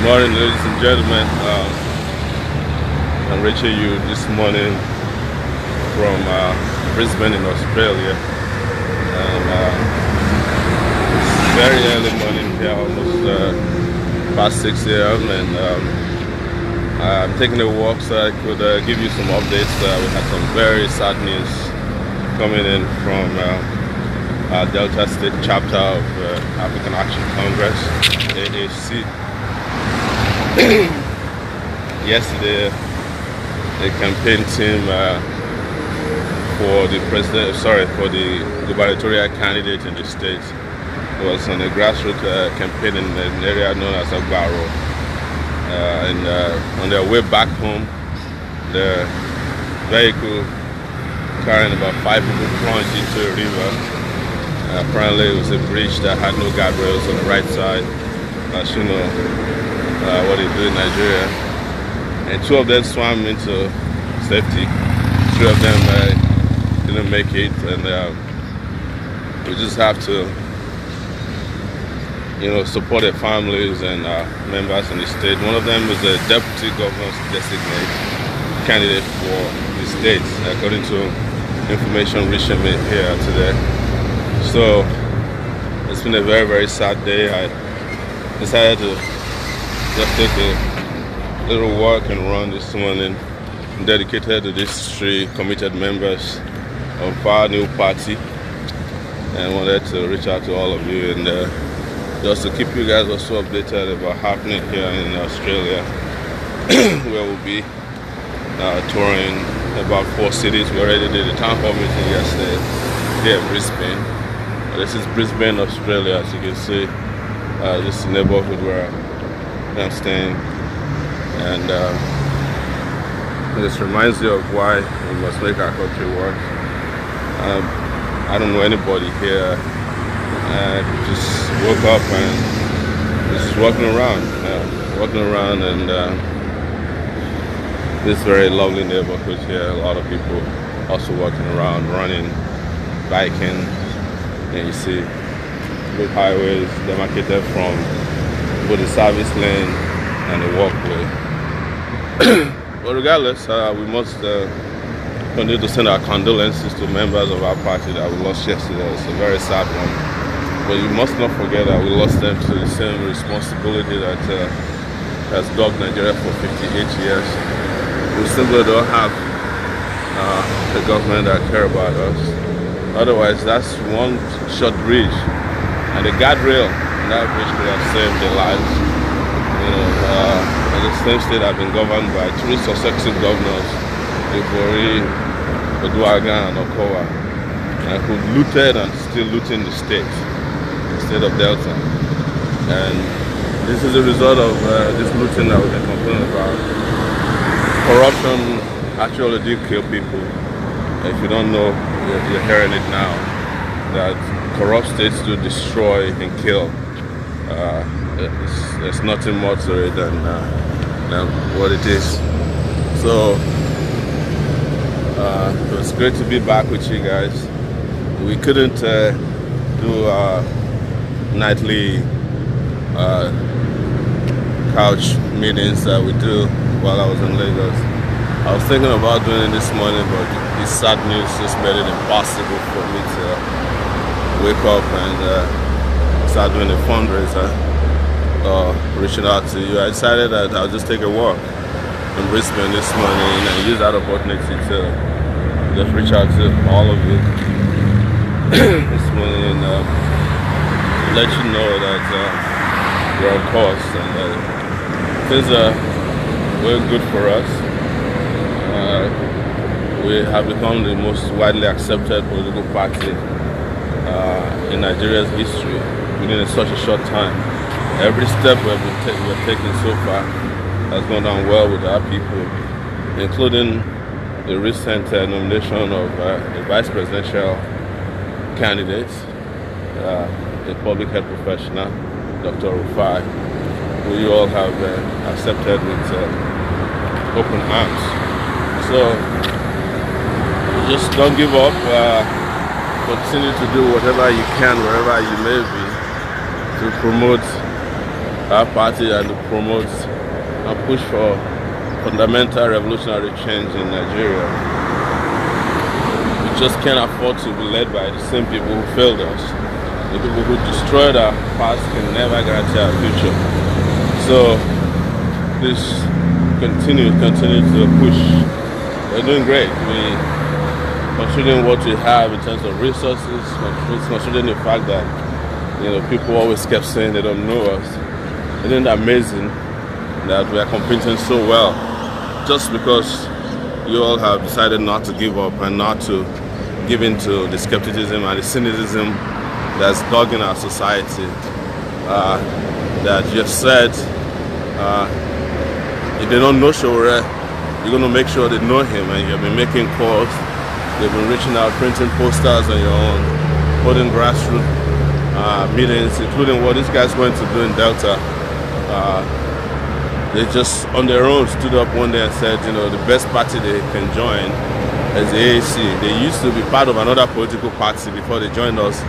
morning, ladies and gentlemen. I'm reaching you this morning from Brisbane in Australia. And it's very early morning here, almost past 6 a.m. And I'm taking a walk so I could give you some updates. We had some very sad news coming in from Delta State chapter of African Action Congress, AAC. Yesterday, the campaign team for the gubernatorial candidate in the state was on a grassroots campaign in an area known as Agbaro. And on their way back home, the vehicle carrying about 5 people plunged into a river. Apparently, it was a bridge that had no guardrails on the right side. As you know, what they do in Nigeria. And 2 of them swam into safety. 3 of them didn't make it, and we just have to, support their families and members in the state. One of them is a deputy governor's designate candidate for the state, according to information reaching me here today. So it's been a very, very sad day. I decided to just take a little walk and run this morning, dedicated to these 3 committed members of our new party, and wanted to reach out to all of you and just to keep you guys also updated about happening here in Australia, where we'll be touring about 4 cities. We already did a town hall meeting yesterday here in Brisbane. This is Brisbane, Australia. As you can see, this is the neighborhood where I'm staying, and this reminds you of why we must make our country work. I don't know anybody here. I just woke up and just walking around, and this very lovely neighborhood here. A lot of people also walking around, running, biking, and you see good highways demarcated from both the service lane and the walkway. But regardless, we must continue to send our condolences to members of our party that we lost yesterday. It's a very sad one. But you must not forget that we lost them to the same responsibility that has dogged Nigeria for 58 years. We simply don't have a government that cares about us. Otherwise, that's one short bridge, and the guardrail on that bridge could have saved their lives. The same state have been governed by 3 successive governors, Ibori, Oduaga, and Okowa, who looted and still looting the state of Delta. And this is a result of this looting that we've been complaining about. Corruption actually did kill people. If you don't know, you're hearing it now, that corrupt states do destroy and kill. There's nothing more to it than what it is. So it was great to be back with you guys. We couldn't do our nightly couch meetings that we do while I was in Lagos. I was thinking about doing it this morning, but this sad news just made it impossible for me to wake up and start doing a fundraiser. Reaching out to you. I decided that I'll just take a walk in Brisbane this morning and use that opportunity to just reach out to all of you this morning and let you know that we're on course and things are very good for us. We have become the most widely accepted political party in Nigeria's history within such a short time. Every step we're taking so far has gone down well with our people, including the recent nomination of the vice presidential candidate, a public health professional, Dr. Rufai, who you all have accepted with open arms. So just don't give up. Continue to do whatever you can, wherever you may be, to promote our party and to promote and push for fundamental revolutionary change in Nigeria. We just can't afford to be led by the same people who failed us. The people who destroyed our past can never guarantee our future. So please continue to push. We're doing great. Considering what we have in terms of resources, considering the fact that people always kept saying they don't know us. Isn't it amazing that we are competing so well just because you all have decided not to give up and not to give in to the skepticism and the cynicism that's dogging our society? That you have said if they don't know Sowore, you're going to make sure they know him, and you've been making calls. They've been reaching out, printing posters on your own, holding grassroots meetings, including what this guy's going to do in Delta. They just, on their own, stood up one day and said, the best party they can join is the AAC. They used to be part of another political party before they joined us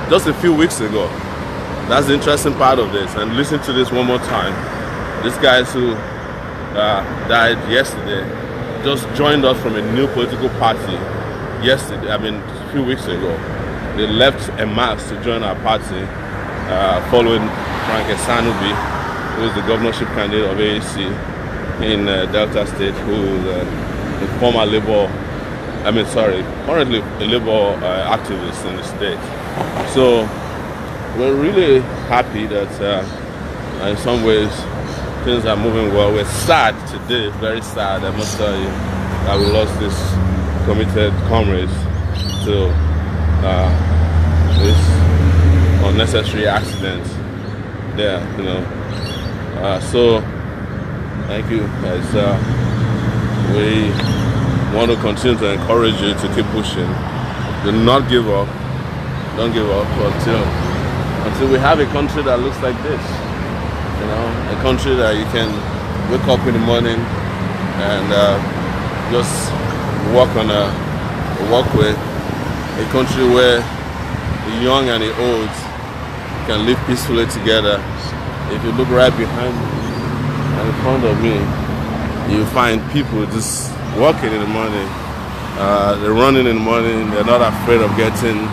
just a few weeks ago. That's the interesting part of this. And listen to this one more time. These guys who died yesterday just joined us from a new political party yesterday, a few weeks ago. They left en masse to join our party following Frank Esanubi, who is the governorship candidate of AAC in Delta State, who is a former currently a Labour activist in the state. So we're really happy that in some ways things are moving well. We're sad today, very sad, I must tell you, that we lost this committed comrades to this unnecessary accident there, so thank you guys. We want to continue to encourage you to keep pushing. Do not give up. Don't give up until we have a country that looks like this. A country that you can wake up in the morning and just walk on a walkway. A country where the young and the old can live peacefully together. If you look right behind me and in front of me, you find people just walking in the morning. They're running in the morning. They're not afraid of getting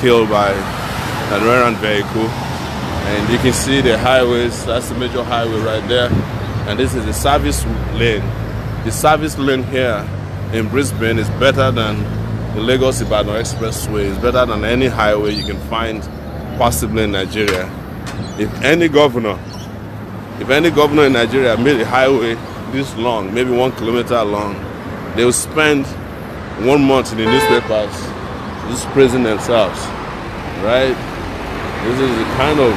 killed by an errant vehicle. And you can see the highways. That's the major highway right there. And this is the service lane. The service lane here in Brisbane is better than the Lagos-Ibadan Expressway. It's better than any highway you can find possibly in Nigeria. If any governor in Nigeria made a highway this long, maybe 1 kilometer long, they would spend 1 month in the newspapers just praising themselves, right? This is the kind of,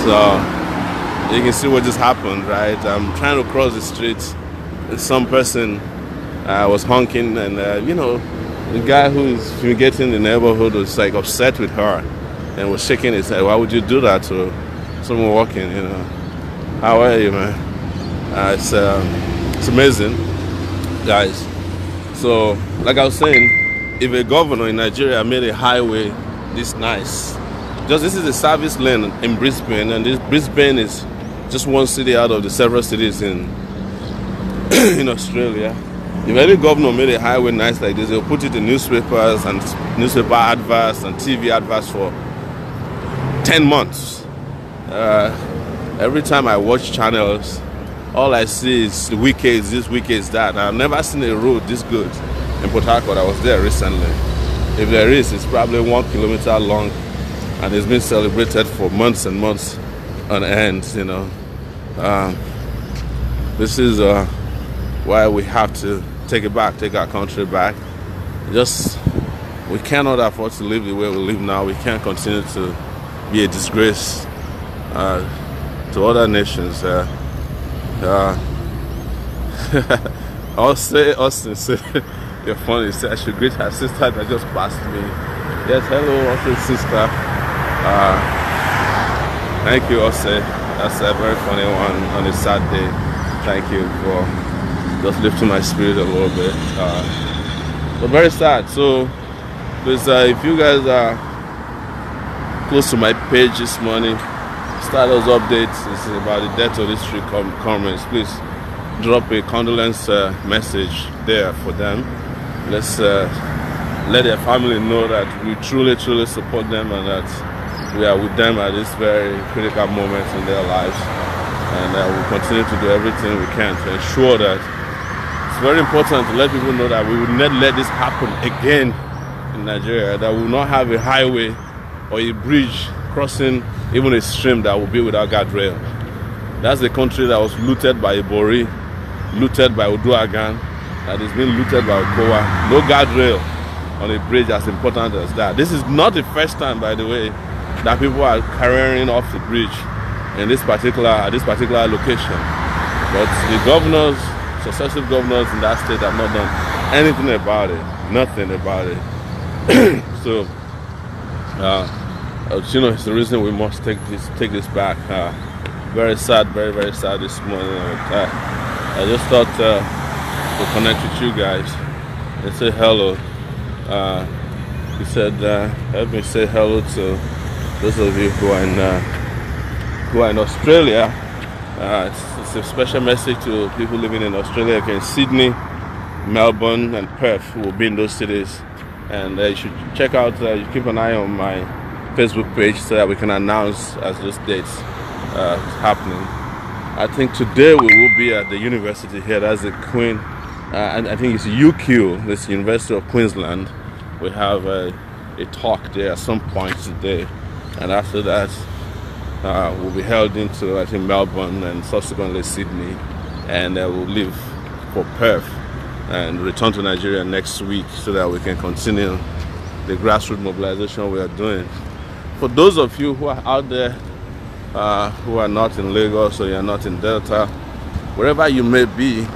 So you can see what just happened, right? I'm trying to cross the street. Some person was honking, and the guy who's fumigating the neighborhood was like upset with her and was shaking his head. Why would you do that to someone walking? How are you, man? It's amazing, guys. So, like I was saying, if a governor in Nigeria made a highway this nice, this is a service lane in Brisbane, and Brisbane is just one city out of the several cities in Australia. If any governor made a highway nice like this, they'll put it in newspapers and newspaper adverts and TV adverts for 10 months. Every time I watch channels, all I see is the week is this, week is that. I've never seen a road this good in Port Harcourt. I was there recently. If there is, it's probably 1 kilometer long, and it's been celebrated for months and months on end. This is why we have to take our country back. We cannot afford to live the way we live now. We can't continue to be a disgrace to other nations. Austin said, you're funny. He said I should greet her sister that just passed me. Yes, hello, Austin's sister. Thank you, Austin. That's a very funny one on a sad day. Thank you for just lifting my spirit a little bit. But very sad. So Please, if you guys are close to my page this morning, status updates is about the death of these three comrades. Please drop a condolence message there for them. Let's let their family know that we truly support them and that we are with them at this very critical moment in their lives, and we'll continue to do everything we can to ensure that it's very important to let people know that we will not let this happen again in Nigeria, that we will not have a highway or a bridge crossing even a stream that will be without guardrail. That's the country that was looted by Ibori, looted by Oduagan, that is being looted by Okowa. No guardrail on a bridge as important as that. This is not the first time, by the way, that people are carrying off the bridge in this particular location. But the governors, successive governors in that state, have not done anything about it. Nothing about it. So, you know, it's the reason we must take this back. Very sad, very sad this morning. I just thought to connect with you guys and say hello. He said, let me say hello to those of you who are in Australia. It's a special message to people living in Australia, like in Sydney, Melbourne, and Perth, who will be in those cities. And you should check out, you keep an eye on my Facebook page so that we can announce as those dates happening. I think today we will be at the university here. That's the Queen, and I think it's UQ, this University of Queensland. We have a talk there at some point today, and after that we'll be held into, I think, Melbourne and subsequently Sydney, and we'll leave for Perth and return to Nigeria next week so that we can continue the grassroots mobilization we are doing. For those of you who are out there who are not in Lagos or you are not in Delta, wherever you may be,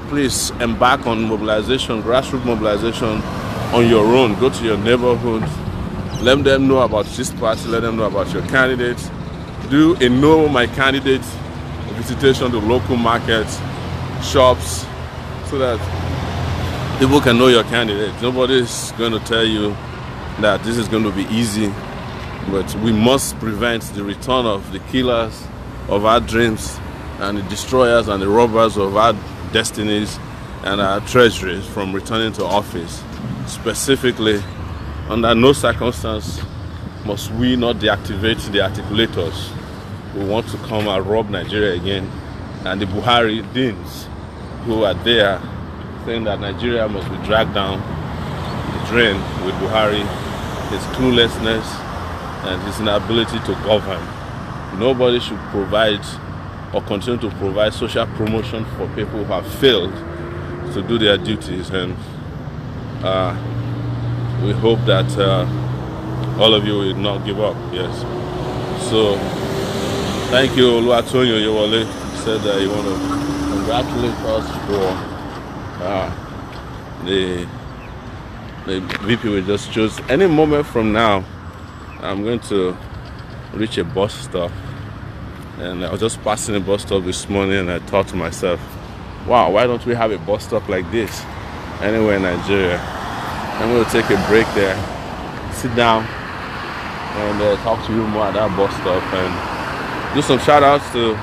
please embark on mobilization, grassroots mobilization on your own. Go to your neighborhood, let them know about this party, let them know about your candidates. Do a Know My Candidate visitation to local markets, shops, so that people can know your candidate. Nobody's going to tell you that this is going to be easy, but we must prevent the return of the killers of our dreams and the destroyers and the robbers of our destinies and our treasuries from returning to office. Specifically, under no circumstance must we not deactivate the articulators who want to come and rob Nigeria again, and the Buhari deans who are there saying that Nigeria must be dragged down the drain with Buhari, his cluelessness and his inability to govern. Nobody should provide or continue to provide social promotion for people who have failed to do their duties, and we hope that all of you will not give up. Yes. So thank you, Oluwatonyo Yewole. Said that you want to congratulate us for the VP we just chose. Any moment from now, I'm going to reach a bus stop, and I was just passing a bus stop this morning, and I thought to myself, wow, why don't we have a bus stop like this anywhere in Nigeria? I'm going to take a break there, sit down, and talk to you more at that bus stop, and do some shout outs to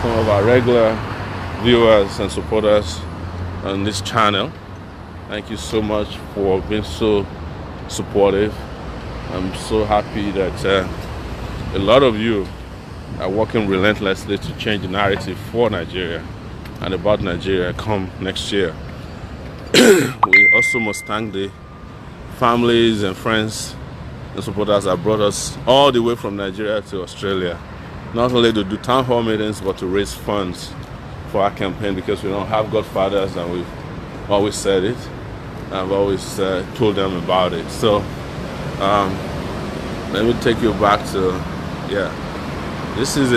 some of our regular viewers and supporters on this channel. Thank you so much for being so supportive. I'm so happy that a lot of you are working relentlessly to change the narrative for Nigeria and about Nigeria come next year. We also must thank the families and friends and supporters that brought us all the way from Nigeria to Australia, not only to do town hall meetings but to raise funds for our campaign, because we don't have godfathers, and we've always said it. I've always told them about it. So let me take you back to, yeah, this is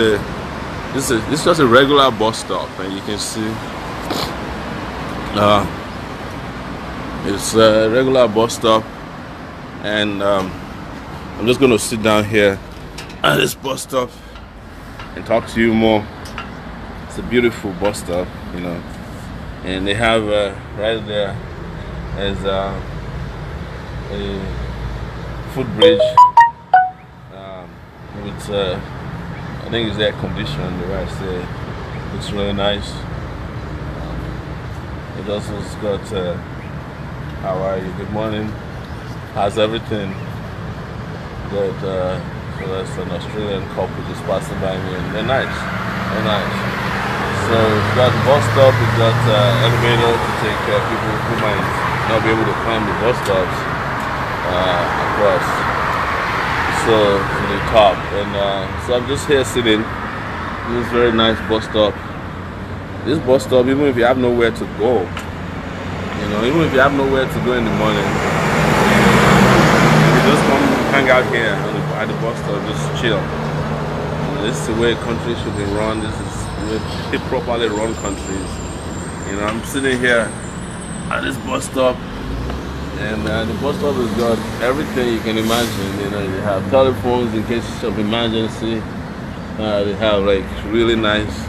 just a regular bus stop, and you can see it's a regular bus stop, and I'm just going to sit down here at this bus stop and talk to you more. It's a beautiful bus stop, you know, and they have right there is a footbridge with I think it's air conditioned. The way I say, it's really nice. It also has got how are you? Good morning. How's everything? Good. So that's an Australian couple just passing by me, and they're nice. They're nice. So we've got the bus stop. We've got elevator to take people who might not be able to climb the bus stops across. So to the top, and so I'm just here sitting. This very nice bus stop. This bus stop, even if you have nowhere to go, even if you have nowhere to go in the morning, you just come hang out here at the bus stop, just chill. This is the way countries should be run. This is the way properly run countries. I'm sitting here at this bus stop, and the bus stop has got everything you can imagine. They have telephones in case of emergency. They have like really nice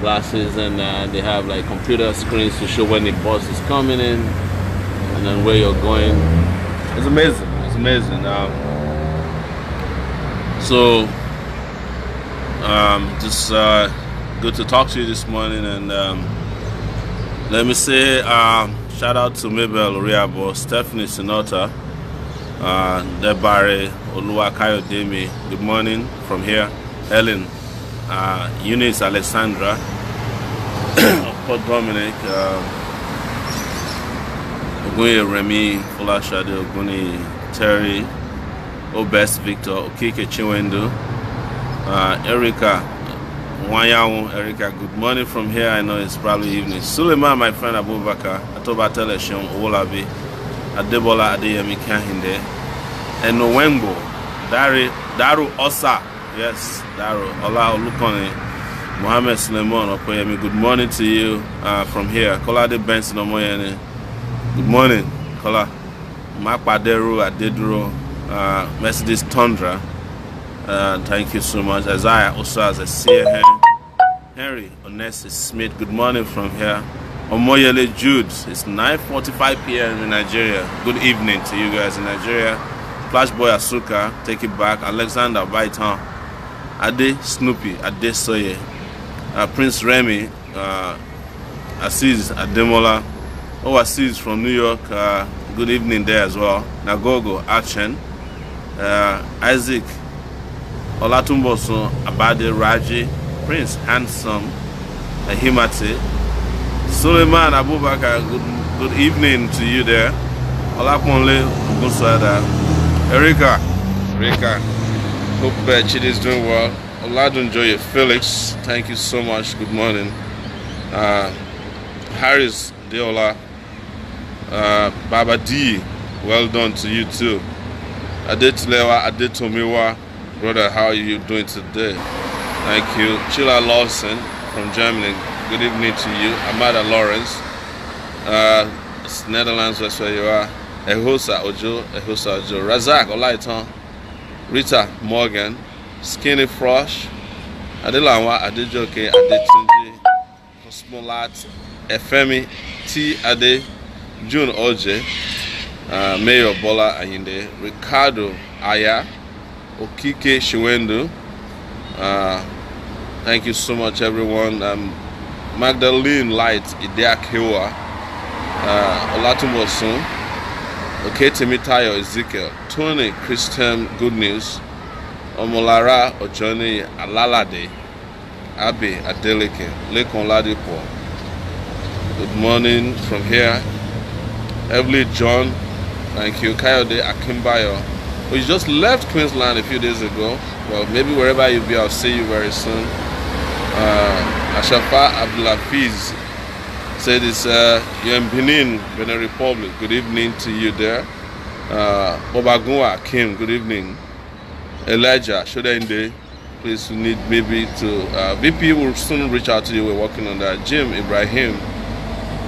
glasses, and they have like computer screens to show when the bus is coming in and then where you're going. It's amazing. It's amazing. Just good to talk to you this morning, and let me say shout out to Mabel Oriabo, Stephanie Sinota, Debare Oluwakayodemi. Good morning from here. Ellen, Eunice Alexandra, Port Dominic, Ogunye Remy, Folashade Oguni, Terry, Obest Victor, Okike Chiwendo, Erica Wanyawu. Erica, good morning from here. I know it's probably evening. Suleiman, my friend Abubakar, Atoba Teleshon, Olabi, Adebola Adeyemi Kahinde, and Nowengo, Daru Osa, yes, Daru, Ola Olukone, Mohammed Suleiman Okoyemi, good morning to you from here. Kolade Benson Omoyene, good morning, Kola. Makpaderu Adeduro, Mercedes Tundra, thank you so much. Isaiah Osas, I see Henry Onesi Smith, good morning from here. Omoyele Jude, it's 9:45 p.m. in Nigeria. Good evening to you guys in Nigeria. Flashboy Asuka, take it back. Alexander Baitan, Ade Snoopy, Ade Soye, Prince Remy, Aziz Ademola, Aziz from New York. Good evening there as well. Nagogo Action, Isaac Olatumboso, Abade Raji, Prince Handsome, Ahimate, Suleiman Abubakar, good evening to you there. Olakunle Ogunsada, Erika, hope Chidi is doing well. Oladunjoye Felix, thank you so much, good morning. Harris Deola, Baba D, well done to you too. Adetilewa Adetomiwa, brother, how are you doing today? Thank you. Chila Lawson from Germany, good evening to you. Amada Lawrence, Netherlands, that's where you are. Ehosa Ojo, Razak Olaiton, Rita Morgan, Skinny Frosh, Adelawa Adejoke Adetunji, Cosmolat, Efemi T Ade, June Oje, Mayor Bola Ayinde, Ricardo Aya, Okike Shiwendu. Thank you so much, everyone. Magdalene Light Ideakewa, Olatumosun, Oketemitayo Ezekiel, Tony Christian Good News, Omolara Ojoni Alalade, Abe Adeleke, Lekon Ladipo. Good morning from here. Heavenly John, thank you. Kayode Akimbayo. Well, you just left Queensland a few days ago. Well, maybe wherever you'll be, I'll see you very soon. Ashafa Abdulafiz said it's you're in Benin Republic. Good evening to you there. Obagunwa Kim, good evening. Elijah Shodende, please, you need maybe to VP will soon reach out to you. We're working on that. Jim Ibrahim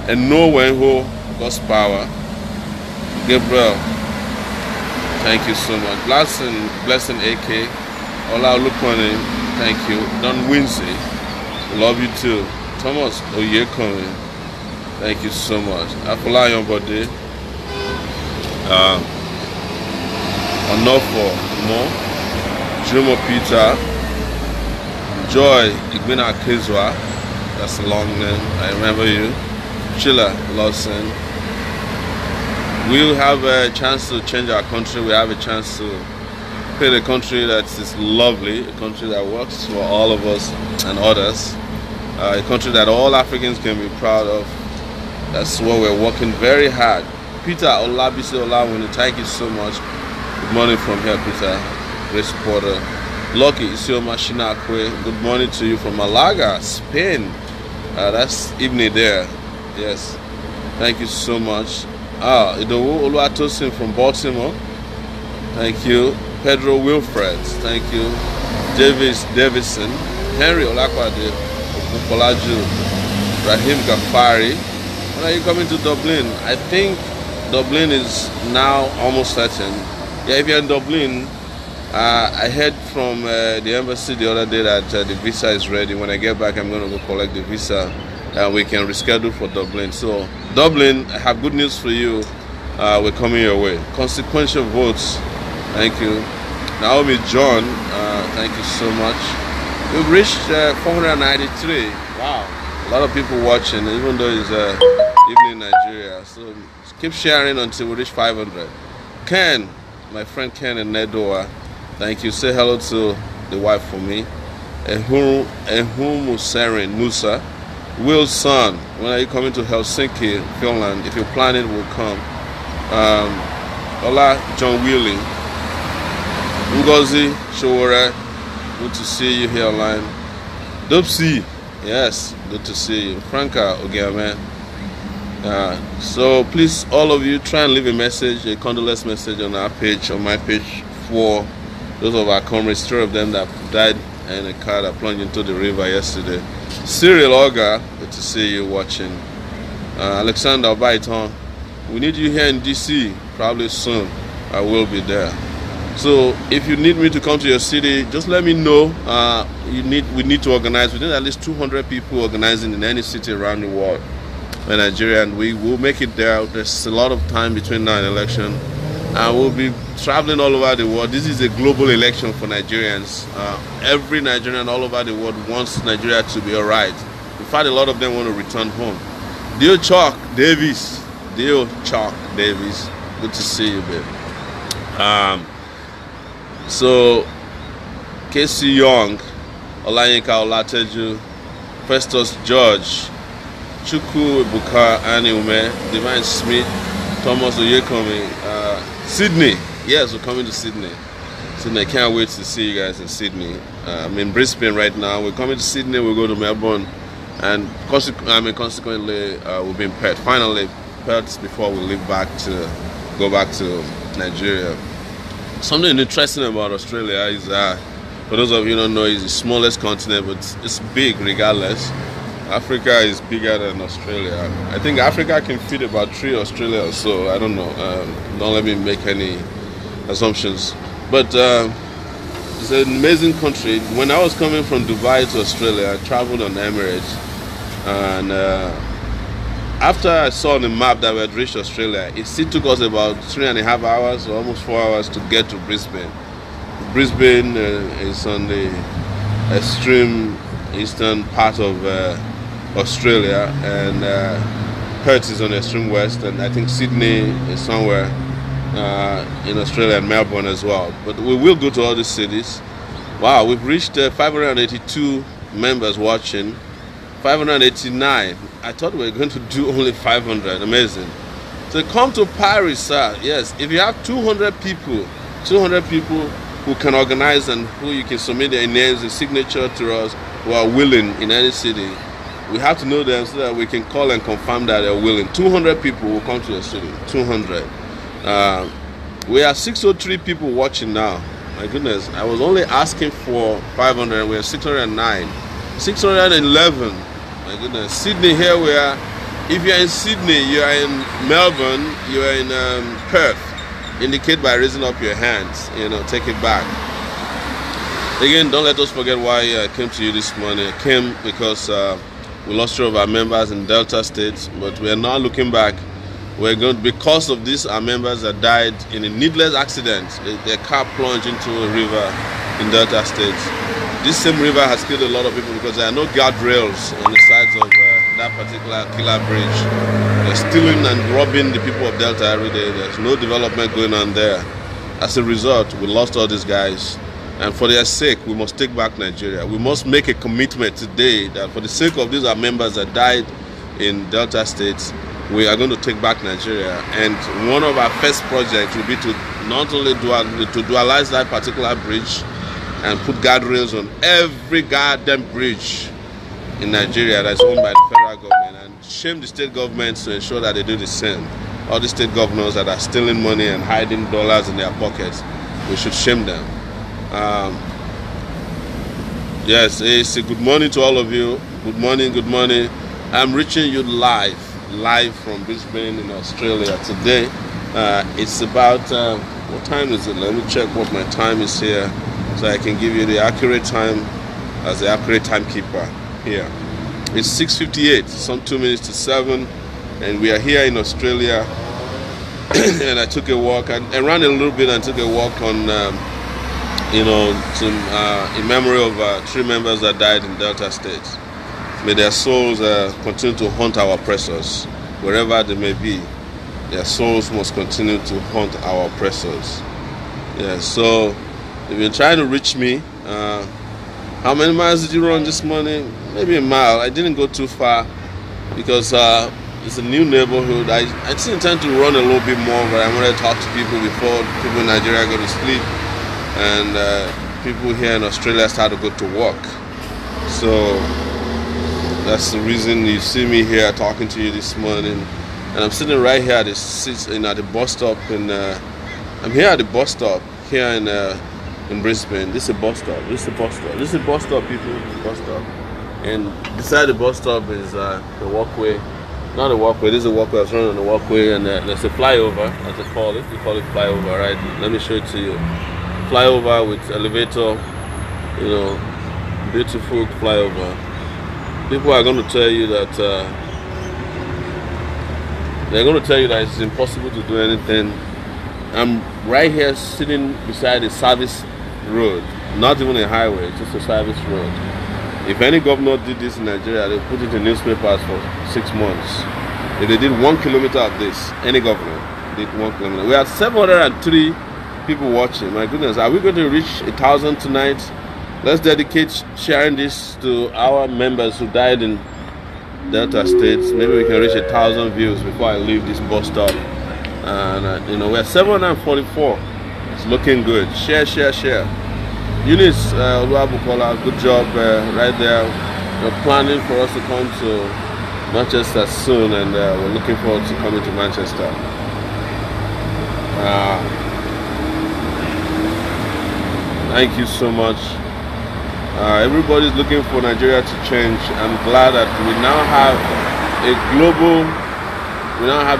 and Nowenho, God's power. Gabriel, thank you so much. Blessing AK, Ola Lukone, thank you. Don Winsey, love you too. Thomas Oyekone, thank you so much. Afolayon Bode, Onofo Mo, Jumo Peter, Joy Igbina Kezwa, that's a long name, I remember you, Chilla Lawson. We'll have a chance to change our country. We have a chance to create a country that is lovely, a country that works for all of us and others, a country that all Africans can be proud of. That's what we're working very hard. Peter Olabisi Olawuni, thank you so much. Good morning from here, Peter, great supporter. Lucky Isioma Shinakwe, good morning to you from Malaga, Spain. That's evening there, yes. Thank you so much. Idowu Oluwatosin from Baltimore, thank you. Pedro Wilfred, thank you. Davis Davison, Henry Olakwade, Opolaju, Rahim Gafari. When are you coming to Dublin? I think Dublin is now almost certain. Yeah, if you're in Dublin, I heard from the embassy the other day that the visa is ready. When I get back, I'm going to go collect the visa and we can reschedule for Dublin. So, Dublin, I have good news for you. We're coming your way. Consequential votes, thank you. Naomi John, thank you so much. We've reached 493. Wow, a lot of people watching, even though it's evening in Nigeria. So keep sharing until we reach 500. Ken, my friend Ken in Nedoa, thank you. Say hello to the wife for me. Ehum Muserin Musa. Wilson, when are you coming to Helsinki, Finland? If you plan it, we'll come. Ola John Wheeling. Ngozi Showore, good to see you here online. Dopsy, yes, good to see you. Franca Ogiame. So please, all of you, try and leave a message, a condolence message on our page, on my page, for those of our comrades, 3 of them that died in a car that plunged into the river yesterday. Cyril Oga, good to see you watching. Alexander Baiton, we need you here in DC, probably soon. I will be there. So if you need me to come to your city, just let me know. We need to organize. We need at least 200 people organizing in any city around the world in Nigeria, and we will make it there. There's a lot of time between now and election, and we'll be traveling all over the world. This is a global election for Nigerians. Every Nigerian all over the world wants Nigeria to be all right. In fact, a lot of them want to return home. Dio Chalk Davis, good to see you, babe. So, Casey Young, Olayinka Olateju, Festus George, Chukwu Ebuka Aniume, Divine Smith, Thomas Oyekomi, Sydney. Yes, we're coming to Sydney. Sydney, I can't wait to see you guys in Sydney. I'm in Brisbane right now. We're coming to Sydney, we'll go to Melbourne, and consequently, we'll be in Perth. Finally, Perth before we go back to Nigeria. Something interesting about Australia is that, for those of you who don't know, it's the smallest continent, but it's big regardless. Africa is bigger than Australia. I think Africa can fit about 3 Australia or so. I don't know. Don't let me make any assumptions. But it's an amazing country. When I was coming from Dubai to Australia, I traveled on Emirates. And after I saw on the map that we had reached Australia, it still took us about 3.5 hours or almost 4 hours to get to Brisbane. Brisbane is on the extreme eastern part of Australia, and Perth is on the extreme west, and I think Sydney is somewhere in Australia, and Melbourne as well. But we will go to all these cities. Wow, we've reached 582 members watching. 589. I thought we were going to do only 500. Amazing. So come to Paris, sir. Yes, if you have 200 people who can organize and who you can submit their names and signature to us, who are willing in any city, we have to know them so that we can call and confirm that they're willing. 200 people will come to the city. 200. We are 603 people watching now. My goodness, I was only asking for 500 and we're 609. 611. My goodness. Sydney, here we are. If you're in Sydney, you are in Melbourne, you are in Perth, indicate by raising up your hands, take it back. Again, don't let us forget why I came to you this morning. I came because we lost 3 of our members in Delta State, but we are now looking back We're going because of this. Our members that died in a needless accident. Their car plunged into a river in Delta State. This same river has killed a lot of people because there are no guardrails on the sides of that particular killer bridge. They're stealing and robbing the people of Delta every day. There's no development going on there. As a result, we lost all these guys. And for their sake, we must take back Nigeria. We must make a commitment today that for the sake of these our members that died in Delta State, we are going to take back Nigeria. And one of our first projects will be to not only dualize that particular bridge and put guardrails on every goddamn bridge in Nigeria that's owned by the federal government, and shame the state governments to ensure that they do the same. All the state governors that are stealing money and hiding dollars in their pockets, we should shame them. Yes, it's a good morning to all of you. Good morning, good morning. I'm reaching you live from Brisbane in Australia today. It's about, what time is it? Let me check what my time is here so I can give you the accurate time as the accurate timekeeper here. It's 6:58, some 2 minutes to 7, and we are here in Australia. And I took a walk, I ran a little bit and took a walk on in memory of 3 members that died in Delta State. May their souls continue to haunt our oppressors, wherever they may be. Their souls must continue to haunt our oppressors. Yeah, so they've been trying to reach me. How many miles did you run this morning? Maybe a mile. I didn't go too far because it's a new neighborhood. I didn't intend to run a little bit more, but I wanted to talk to people before people in Nigeria go to sleep. And people here in Australia start to go to work. So that's the reason you see me here talking to you this morning. And I'm sitting right here at the bus stop. I'm here at the bus stop here in Brisbane. This is a bus stop. This is a bus stop. This is a bus stop, people. Bus stop. And beside the bus stop is the walkway. Not a walkway. This is a walkway. I was running on the walkway, and there's a flyover, as they call it. We call it flyover, right? Let me show it to you. Flyover with elevator, beautiful flyover. People are going to tell you that it's impossible to do anything. I'm right here sitting beside a service road, not even a highway, just a service road. If any governor did this in Nigeria, they put it in newspapers for 6 months. If they did 1 kilometer of this, any governor did 1 kilometer. We have 703 people watching. My goodness, are we going to reach 1,000 tonight? Let's dedicate sharing this to our members who died in Delta State. Maybe we can reach 1,000 views before I leave this bus stop. And we're 744. It's looking good. Share. Eunice Oluwabukola, good job right there. We're planning for us to come to Manchester soon, and we're looking forward to coming to Manchester. Thank you so much. Everybody's looking for Nigeria to change. I'm glad that we now have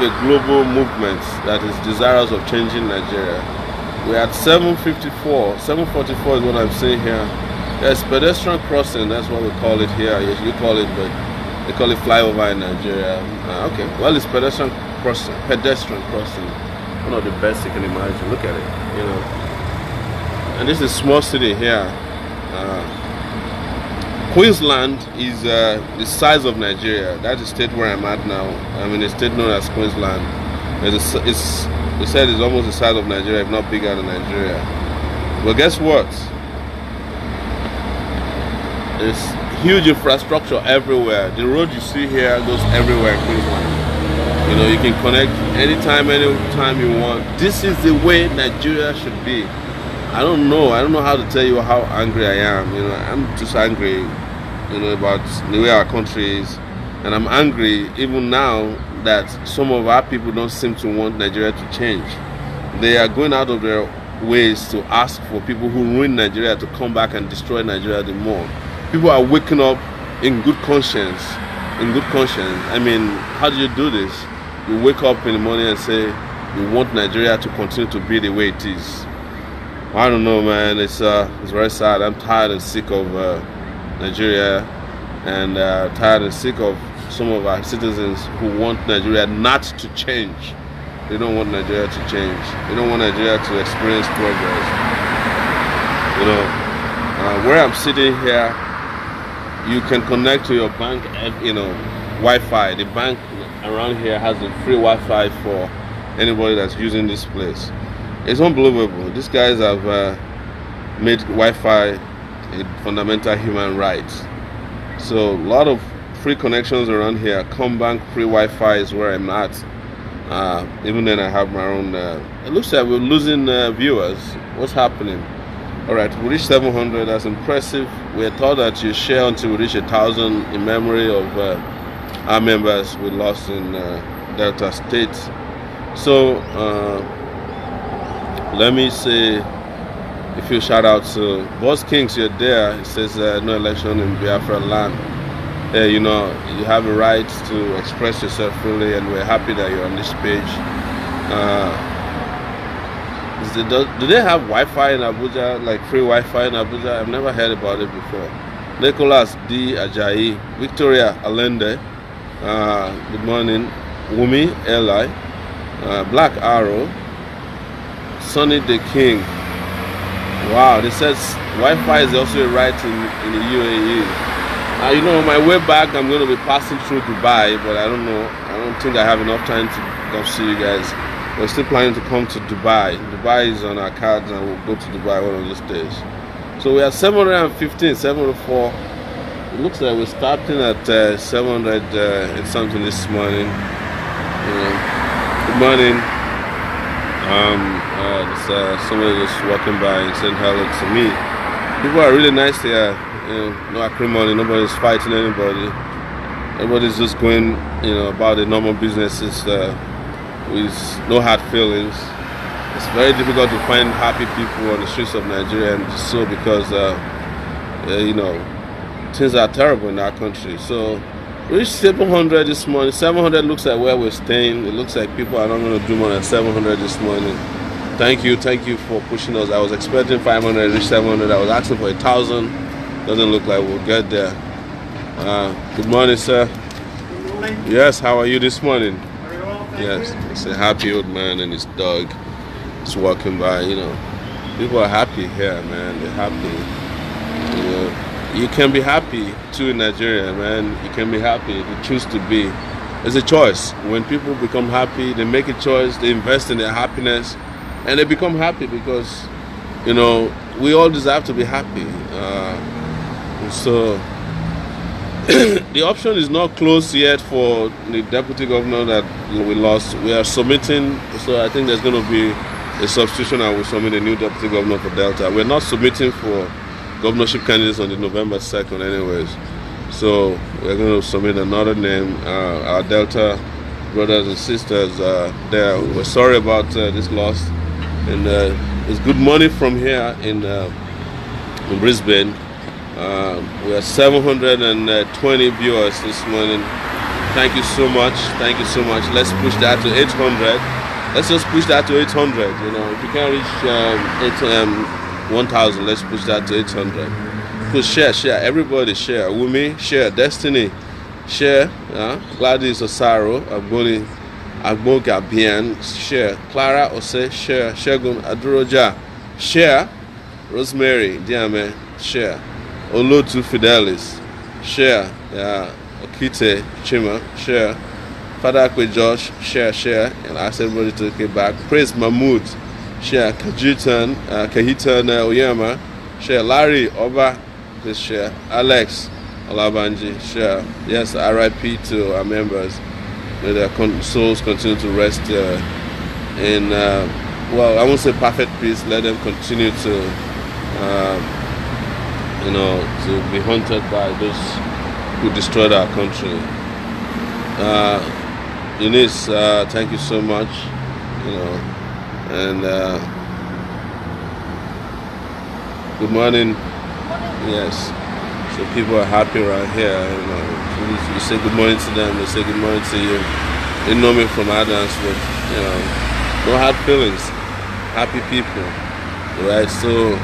a global movement that is desirous of changing Nigeria. We're at 7:54. 7:44 is what I'm saying here. There's pedestrian crossing. That's what we call it here. You call it, but they call it flyover in Nigeria. Okay. Well, it's pedestrian crossing. One of the best you can imagine. Look at it. And this is a small city here. Queensland is the size of Nigeria. That's the state where I'm at now. I'm in a state known as Queensland. They said it's almost the size of Nigeria, if not bigger than Nigeria. Well, guess what? There's huge infrastructure everywhere. The road you see here goes everywhere in Queensland. You can connect anytime you want. This is the way Nigeria should be. I don't know how to tell you how angry I am. I'm just angry, about the way our country is. And I'm angry even now that some of our people don't seem to want Nigeria to change. They are going out of their ways to ask for people who ruin Nigeria to come back and destroy Nigeria the more. People are waking up in good conscience. I mean, how do you do this? You wake up in the morning and say you want Nigeria to continue to be the way it is. I don't know, man. It's very sad. I'm tired and sick of Nigeria, and tired and sick of some of our citizens who want Nigeria not to change. They don't want Nigeria to change. They don't want Nigeria to experience progress. You know, where I'm sitting here, you can connect to your bank, you know, Wi-Fi. The bank around here has a free Wi-Fi for anybody that's using this place. It's unbelievable. These guys have made Wi-Fi a fundamental human right. So a lot of free connections around here. Combank free Wi-Fi is where I'm at. Even then I have my own. It looks like we're losing viewers. What's happening? All right, we reached 700. That's impressive. We thought that you share until we reach 1,000 in memory of our members we lost in Delta State. So let me say a few shout outs to Boss Kings. You're there. It says no election in Biafra land. You know, you have a right to express yourself freely, and we're happy that you're on this page. Do they have Wi-Fi in Abuja, like free Wi-Fi in Abuja? I've never heard about it before. Nicholas D. Ajayi, Victoria Allende, good morning. Wumi Eli, Black Arrow, Sonny the King. Wow, this says Wi-Fi is also a right in the UAE. You know, on my way back, I'm going to be passing through Dubai, but I don't know. I don't think I have enough time to come see you guys. We're still planning to come to Dubai. Dubai is on our cards, and we'll go to Dubai one of these days. So we are 715, 704. It looks like we're starting at 700 and something this morning. Good morning. Somebody just walking by and saying hello to me. People are really nice here. You know, no acrimony, nobody's fighting anybody. Everybody's just going, you know, about the normal businesses with no hard feelings. It's very difficult to find happy people on the streets of Nigeria, and just so because you know, things are terrible in our country. So we reached 700 this morning. 700 looks like where we're staying. It looks like people are not going to do more than 700 this morning. Thank you for pushing us. I was expecting 500, reach 700. I was asking for 1,000. Doesn't look like we'll get there. Good morning, sir. Good morning. Yes, how are you this morning? Very well, thank Yes, you. it's a happy old man and his dog just walking by. You know, people are happy here, man. They're happy. You know, you can be happy too in Nigeria, man. You can be happy if you choose to be. It's a choice. When people become happy, they make a choice. They invest in their happiness, and they become happy because, you know, we all deserve to be happy. So the option is not closed yet for the deputy governor that we lost. We are submitting, so I think there's going to be a substitution. I will submit a new deputy governor for Delta. We're not submitting for governorship candidates on the November 2nd anyways. So we're going to submit another name. Our Delta brothers and sisters there. We're sorry about this loss. And it's good morning from here in Brisbane. We are 720 viewers this morning. Thank you so much. Thank you so much. Let's push that to 800. Let's just push that to 800. You know, if you can't reach 1,000, let's push that to 800. Push, share. Everybody share. Wumi, share. Destiny, share. Gladys Osaro, Agboni, Agbogabian, share. Clara Ose, share. Shegun Aduroja, share. Rosemary Diame, share. Olotu Fidelis, share. Okite Chima, share. Father Akwe Josh, share. And ask everybody to get back. Praise Mahmood, share. Kahitan Oyama, share. Larry Oba, please share. Alex Olabanji, share. Yes, RIP to our members. May their souls continue to rest in, well, I won't say perfect peace. Let them continue to, you know, to be haunted by those who destroyed our country. Eunice, thank you so much. You know, and good morning. Yes, so people are happy right here. You know, you say good morning to them, they say good morning to you. They know me from Adams, but you know, no hard feelings. Happy people, right? So,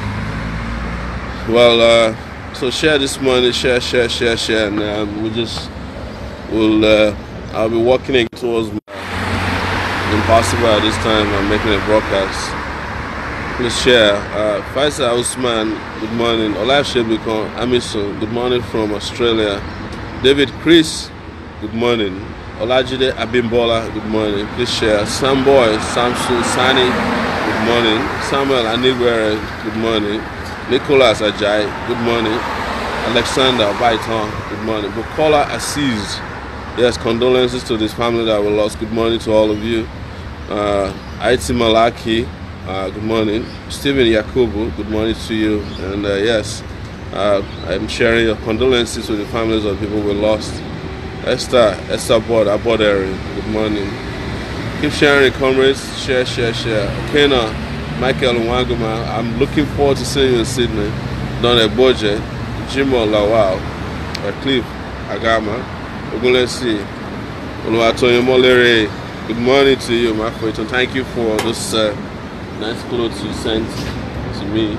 well, so share this morning, share, and we just I'll be walking towards Impossible at this time. I'm making a broadcast. Please share. Faisal Usman, good morning. Olaf Shebikon, Amison, good morning from Australia. David Chris, good morning. Olajide Abimbola, good morning. Please share. Samboy, Samson Sani, good morning. Samuel Anigwere, good morning. Nicholas Ajay, good morning. Alexander Baiton, good morning. Bukola Aziz, yes, condolences to this family that we lost. Good morning to all of you. Aiti Malaki, good morning. Stephen Yakubu, good morning to you. And yes, I'm sharing your condolences with the families of people we lost. Esther Aboderi, good morning. Keep sharing, comrades. Share. Okena, Michael Nwanguma, I'm looking forward to seeing you in Sydney. Don Eboje, Jimo Lawal, Cliff Agama, Ogunlesi, Oluwatoyin Molere, good morning to you, my friend. And thank you for those nice clothes you sent to me.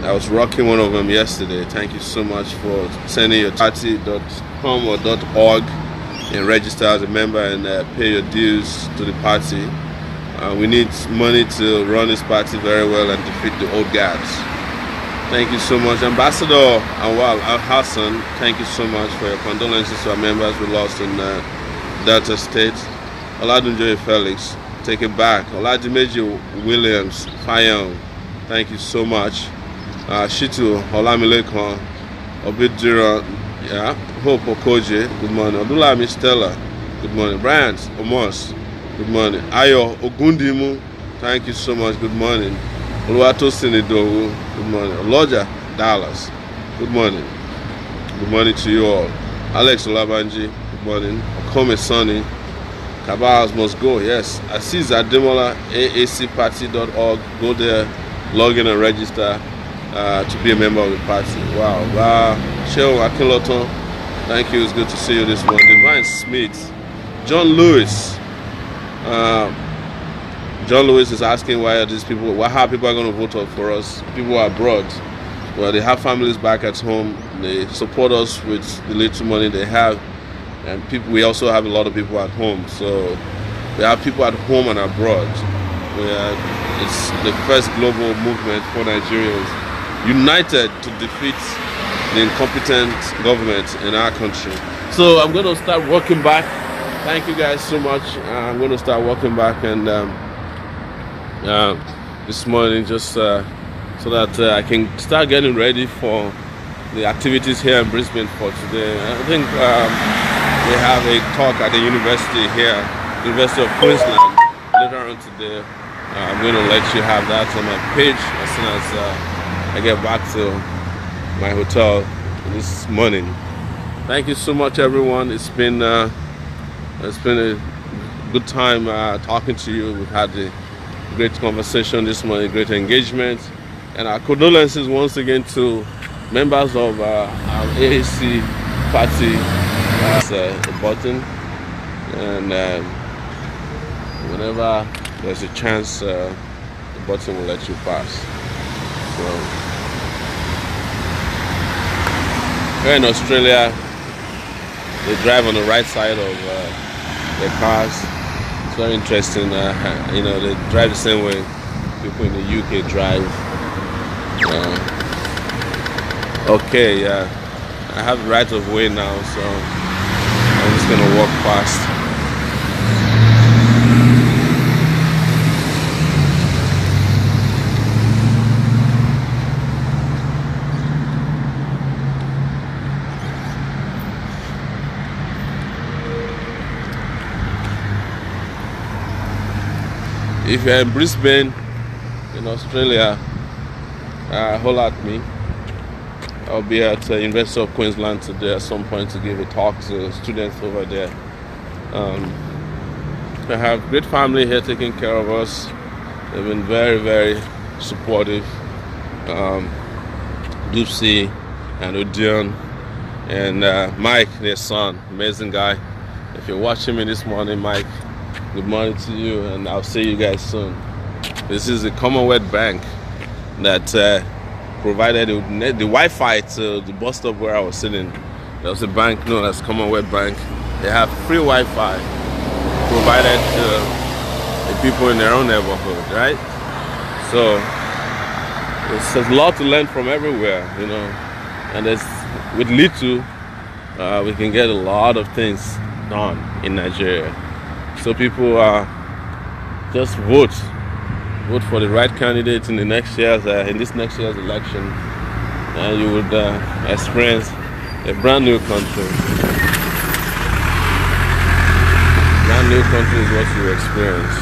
I was rocking one of them yesterday. Thank you so much for sending your party.com or .org and register as a member and pay your dues to the party. We need money to run this party very well and defeat the old guards. Thank you so much. Ambassador Awal Al-Hassan, thank you so much for your condolences to our members we lost in Delta State. Oladunjoye Felix, take it back. Oladimeji Williams Fayong, thank you so much. Shitu Olamilekon, Obidira, yeah, Hope Okoje, good morning. Odulami Stella, good morning. Bryant Omos, good morning. Ayo Ogundimu, thank you so much, good morning. Oluwato Sinidowu, good morning. Oloja Dallas, good morning. Good morning to you all. Alex Olabanji, good morning. Okome Sonny, Cabals must go, yes. Aziz Ademola, aacparty.org, go there, log in and register to be a member of the party. Wow. Sheol Akinloton, thank you, it's good to see you this morning. Divine Smith, John Lewis. John Lewis is asking why are how people are going to vote for us. People are abroad. Well, they have families back at home. They support us with the little money they have. And we also have a lot of people at home. So we have people at home and abroad. It's the first global movement for Nigerians united to defeat the incompetent government in our country. So I'm going to start walking back. Thank you guys so much. I'm going to start walking back and this morning just so that I can start getting ready for the activities here in Brisbane for today. I think we have a talk at the university here, University of Queensland, later on today. I'm going to let you have that on my page as soon as I get back to my hotel this morning. Thank you so much, everyone. It's been a good time talking to you. We've had a great conversation this morning, great engagement, and our condolences once again to members of our AAC party. That's the button, and whenever there's a chance, the button will let you pass. So here in Australia, they drive on the right side of their cars. It's very interesting. You know, they drive the same way people in the UK drive. Okay, yeah, I have the right of way now, so I'm just gonna walk past. If you're in Brisbane, in Australia, holler at me. I'll be at the University of Queensland today at some point to give a talk to students over there. I have a great family here taking care of us. They've been very, very supportive. Dupsy and Odion and Mike, their son, amazing guy. If you're watching me this morning, Mike, good morning to you, and I'll see you guys soon. This is the Commonwealth Bank that provided the Wi-Fi to the bus stop where I was sitting There's a bank known as Commonwealth Bank. They have free Wi-Fi provided to the people in their own neighborhood, right? So there's a lot to learn from everywhere, you know. And with little, we can get a lot of things done in Nigeria. So people just vote for the right candidate in this next year's election, and you would experience a brand new country. Brand new country is what you experience.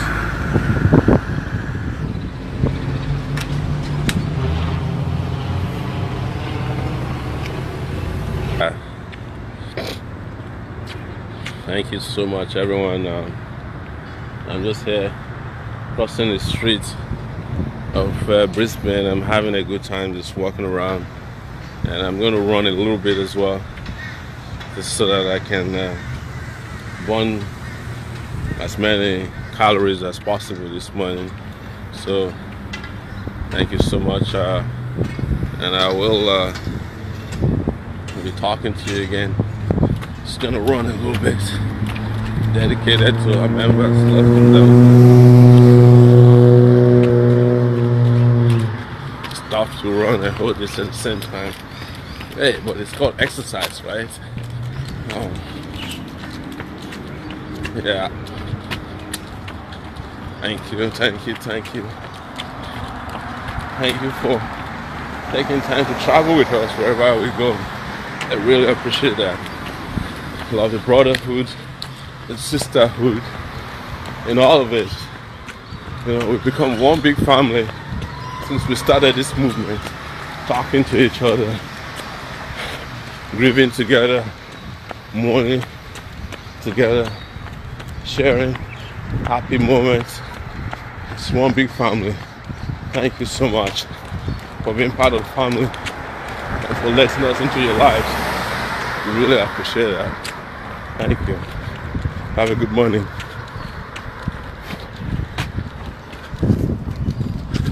Thank you so much, everyone. I'm just here crossing the streets of Brisbane. I'm having a good time just walking around, and I'm going to run a little bit as well, just so that I can burn as many calories as possible this morning. So thank you so much, and I will be talking to you again. Just gonna run a little bit, dedicated to our members. Stop to run and hold this at the same time. Hey, but it's called exercise, right? Yeah. Thank you for taking time to travel with us wherever we go. I really appreciate that. Love the brotherhood, the sisterhood, and all of it. You know, we've become one big family since we started this movement, talking to each other, grieving together, mourning together, sharing happy moments. It's one big family. Thank you so much for being part of the family and for letting us into your lives. We really appreciate that. Thank you. Have a good morning.